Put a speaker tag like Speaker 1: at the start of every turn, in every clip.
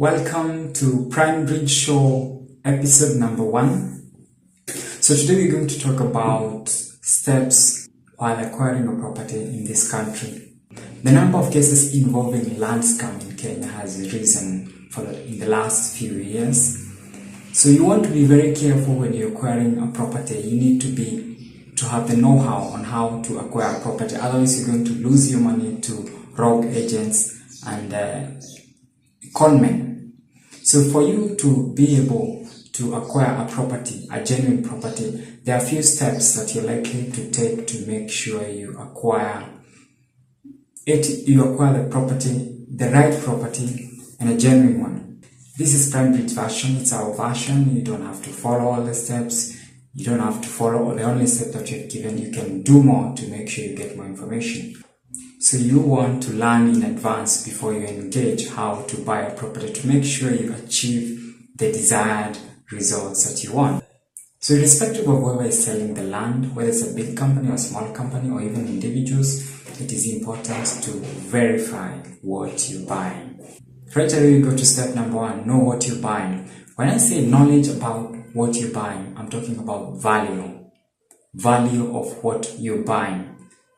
Speaker 1: Welcome to Prime Bridge Show episode number 1. So today we're going to talk about steps while acquiring a property in this country. The number of cases involving land scam in Kenya has risen in the last few years. So you want to be very careful when you're acquiring a property. You need to have the know-how on how to acquire a property. Otherwise you're going to lose your money to rogue agents and conmen. So for you to be able to acquire a property, a genuine property, there are a few steps that you're likely to take to make sure you acquire the property, the right property, and a genuine one. This is Prime Bridge version. It's our version. You don't have to follow all the steps. You don't have to follow the only step that you've given. You can do more to make sure you get more information. So you want to learn in advance before you engage how to buy a property to make sure you achieve the desired results that you want. So irrespective of whoever is selling the land, whether it's a big company or a small company or even individuals, it is important to verify what you're buying. Right away you go to step number 1, know what you're buying. When I say knowledge about what you're buying, I'm talking about value of what you're buying.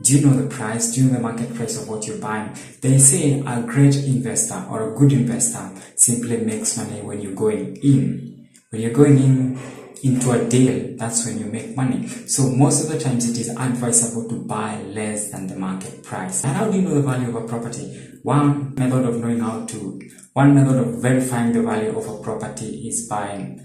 Speaker 1: Do you know the price? Do you know the market price of what you're buying? They say a great investor or a good investor simply makes money when you're going in. When you're going into a deal, that's when you make money. So most of the times it is advisable to buy less than the market price. And how do you know the value of a property? One method of verifying the value of a property is by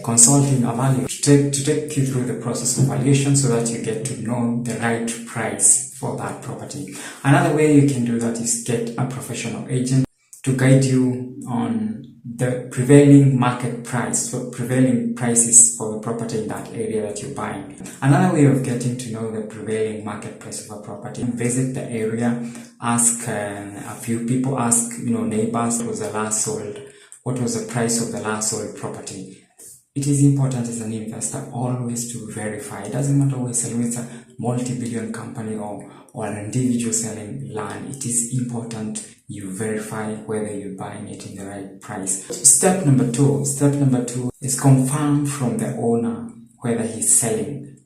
Speaker 1: consulting a valuer to take you through the process of valuation so that you get to know the right price for that property. Another way you can do that is get a professional agent to guide you on the prevailing market price, so prevailing prices for the property in that area that you're buying. Another way of getting to know the prevailing market price of a property, visit the area, ask a few people, ask neighbors, what was the price of the last sold property. It is important as an investor always to verify. It doesn't matter whether it's a multi-billion company or an individual selling land. It is important you verify whether you're buying it in the right price. Step number 2 is confirm from the owner whether he's selling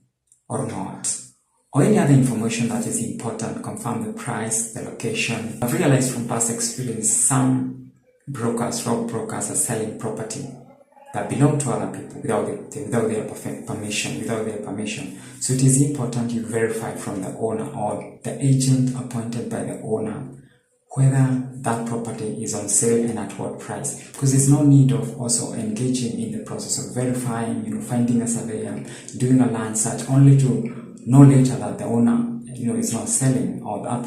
Speaker 1: or not, or any other information that is important. Confirm the price, the location. I've realized from past experience some rogue brokers are selling property that belong to other people without their permission. So it is important you verify from the owner or the agent appointed by the owner whether that property is on sale and at what price. Because there's no need of also engaging in the process of verifying, finding a surveyor, doing a land search, only to know later that the owner, is not selling, or that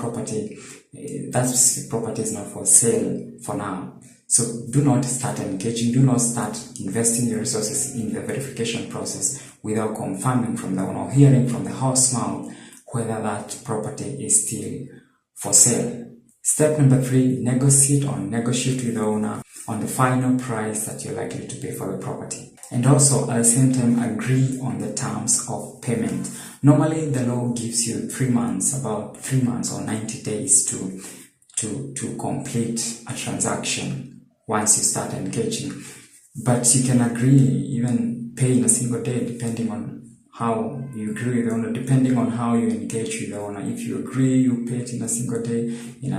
Speaker 1: specific property is not for sale for now. So do not start engaging, do not start investing your resources in the verification process without confirming from the owner or hearing from the house mouth whether that property is still for sale. Step number 3, negotiate with the owner on the final price that you're likely to pay for the property. And also at the same time agree on the terms of payment. Normally the law gives you about 3 months or 90 days to complete a transaction once you start engaging. But you can agree, even pay in a single day, depending on how you agree with the owner, depending on how you engage with the owner. If you agree, you pay it in a single day, in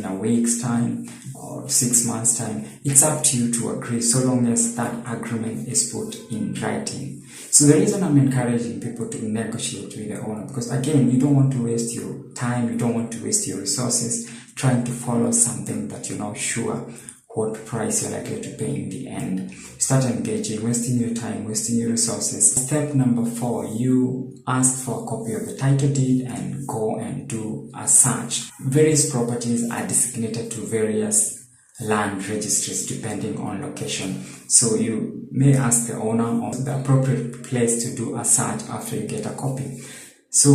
Speaker 1: a week's time or 6 months' time. It's up to you to agree, so long as that agreement is put in writing. So the reason I'm encouraging people to negotiate with the owner, because again, you don't want to waste your time, you don't want to waste your resources trying to follow something that you're not sure what price you're likely to pay in the end. Start engaging, wasting your time, wasting your resources. Step number 4, you ask for a copy of the title deed and go and do a search. Various properties are designated to various land registries depending on location. So you may ask the owner of the appropriate place to do a search after you get a copy. So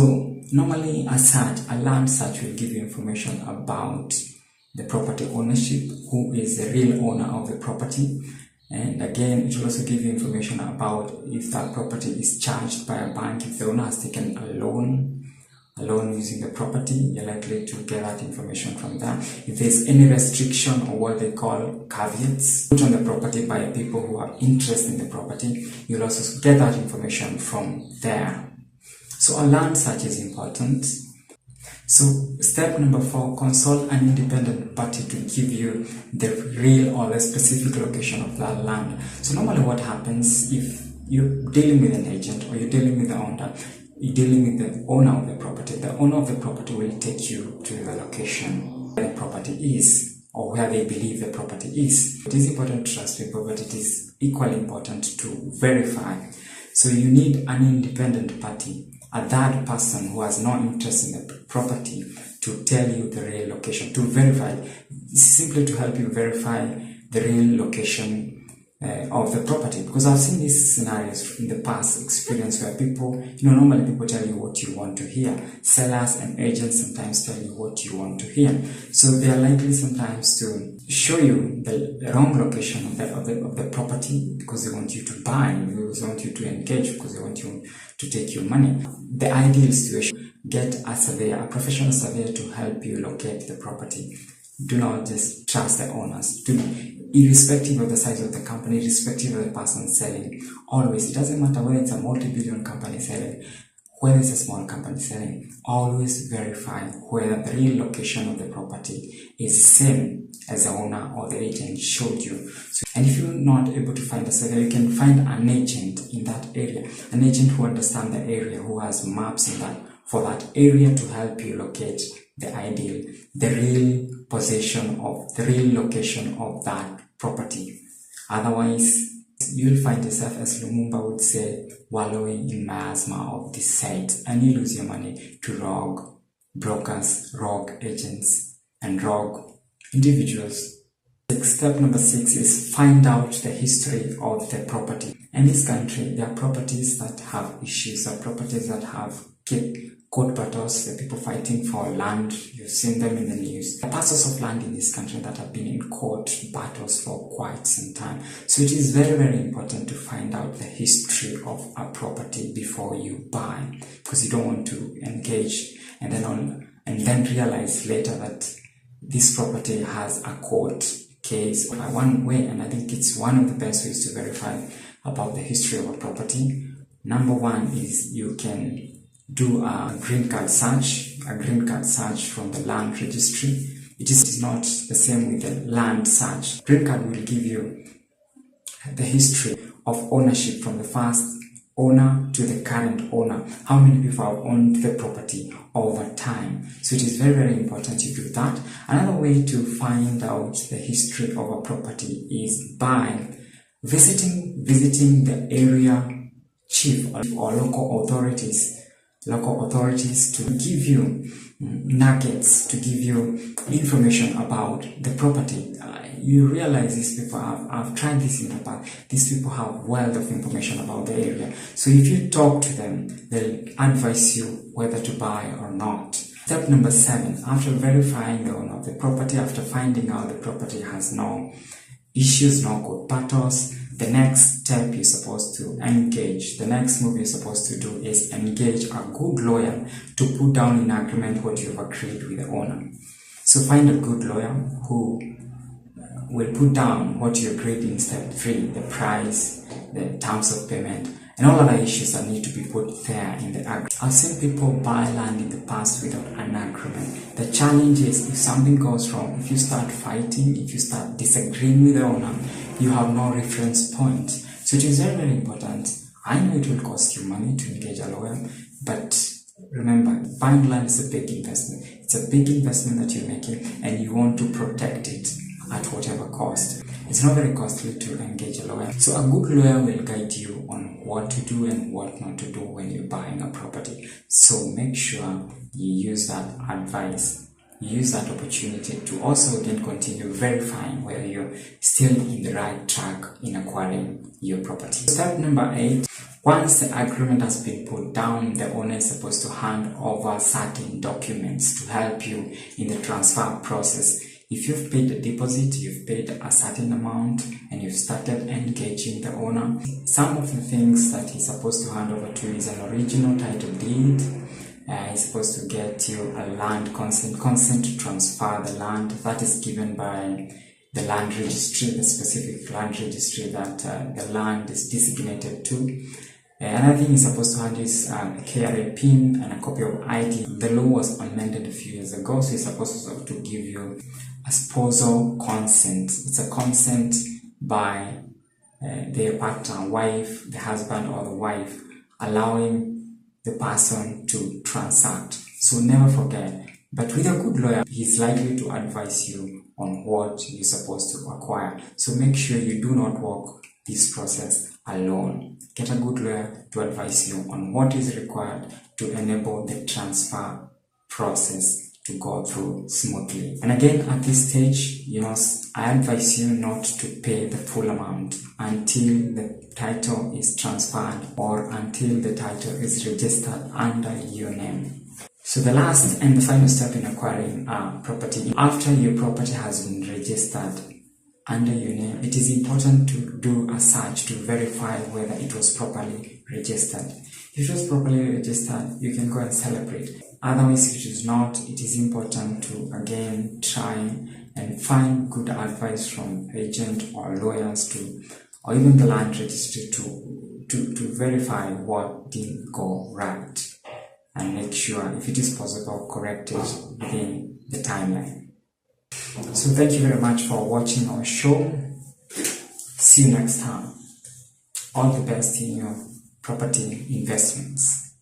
Speaker 1: normally a land search will give you information about the property ownership, who is the real owner of the property, and again it will also give you information about if that property is charged by a bank, if the owner has taken a loan loan using the property, you're likely to get that information from there. If there's any restriction or what they call caveats put on the property by people who are interested in the property, you'll also get that information from there. So a land search is important. So step number 4, consult an independent party to give you the real or the specific location of that land. So normally what happens if you're dealing with an agent or you're dealing with the owner, you're dealing with the owner of the property. The owner of the property will take you to the location where the property is or where they believe the property is. It is important to trust people, but it is equally important to verify. So you need an independent party, a third person who has no interest in the property, to tell you the real location, to verify. This is simply to help you verify the real location of the property, because I've seen these scenarios in the past experience where people, normally people tell you what you want to hear. Sellers and agents sometimes tell you what you want to hear. So they are likely sometimes to show you the wrong location of the property because they want you to buy, they want you to engage because they want you to take your money. The ideal situation, get a surveyor, a professional surveyor to help you locate the property. Do not just trust the owners. Irrespective of the size of the company, irrespective of the person selling, always, it doesn't matter whether it's a multi-billion company selling, whether it's a small company selling, always verify whether the real location of the property is same as the owner or the agent showed you. And if you're not able to find a surveyor, you can find an agent in that area, an agent who understands the area, who has maps in that for that area to help you locate the ideal, the real possession of the real location of that property. Otherwise, you'll find yourself, as Lumumba would say, wallowing in miasma of this site, and you lose your money to rogue brokers, rogue agents, and rogue individuals. Step number 6 is find out the history of the property. In this country, there are properties that have issues, there are properties that have court battles, the people fighting for land. You've seen them in the news. The parcels of land in this country that have been in court battles for quite some time. So it is very, very important to find out the history of a property before you buy, because you don't want to engage and then realize later that this property has a court case. One way, and I think it's one of the best ways to verify about the history of a property. Number 1 is you can do a green card search from the land registry. It is not the same with the land search. Green card will give you the history of ownership from the first owner to the current owner. How many people have owned the property over time? So it is very, very important to do that. Another way to find out the history of a property is by visiting the area chief or local authorities to give you nuggets, to give you information about the property. You realize these people have tried this in the past. These people have wealth of information about the area. So if you talk to them, they'll advise you whether to buy or not. Step number 7, after verifying the owner of the property, after finding out the property has no issues, no court battles, the next step you're supposed to engage, the next move you're supposed to do is engage a good lawyer to put down in agreement what you've agreed with the owner. So find a good lawyer who will put down what you agreed in step 3, the price, the terms of payment, and all other issues that need to be put there in the agreement. I've seen people buy land in the past without an agreement. The challenge is if something goes wrong, if you start fighting, if you start disagreeing with the owner, you have no reference point. So it is very, very important. I know it will cost you money to engage a lawyer, but remember, buying land is a big investment. It's a big investment that you're making, and you want to protect it at whatever cost. It's not very costly to engage a lawyer. So a good lawyer will guide you on what to do and what not to do when you're buying a property. So make sure you use that advice, use that opportunity to also again continue verifying whether you're still in the right track in acquiring your property. Step number 8, once the agreement has been put down, the owner is supposed to hand over certain documents to help you in the transfer process. If you've paid a deposit, you've paid a certain amount, and you've started engaging the owner, some of the things that he's supposed to hand over to you is an original title deed, is supposed to get you a land consent to transfer the land that is given by the land registry, the specific land registry that the land is designated to. Another thing you're supposed to have is a KRA PIN and a copy of ID. The law was amended a few years ago, so you're supposed to give you a spousal consent. It's a consent by the partner, wife, the husband or the wife, allowing the person to transact. So never forget. But with a good lawyer, he's likely to advise you on what you're supposed to acquire. So make sure you do not walk this process alone. Get a good lawyer to advise you on what is required to enable the transfer process to go through smoothly. And again, at this stage, I advise you not to pay the full amount until the title is transferred or until the title is registered under your name. So the last and the final step in acquiring property, after your property has been registered under your name, it is important to do a search to verify whether it was properly registered. If it was properly registered, you can go and celebrate. Otherwise, if it is not, it is important to again try and find good advice from agent or lawyers or even the land registry to verify what didn't go right and make sure, if it is possible, correct it within the timeline. So thank you very much for watching our show. See you next time. All the best in your property investments.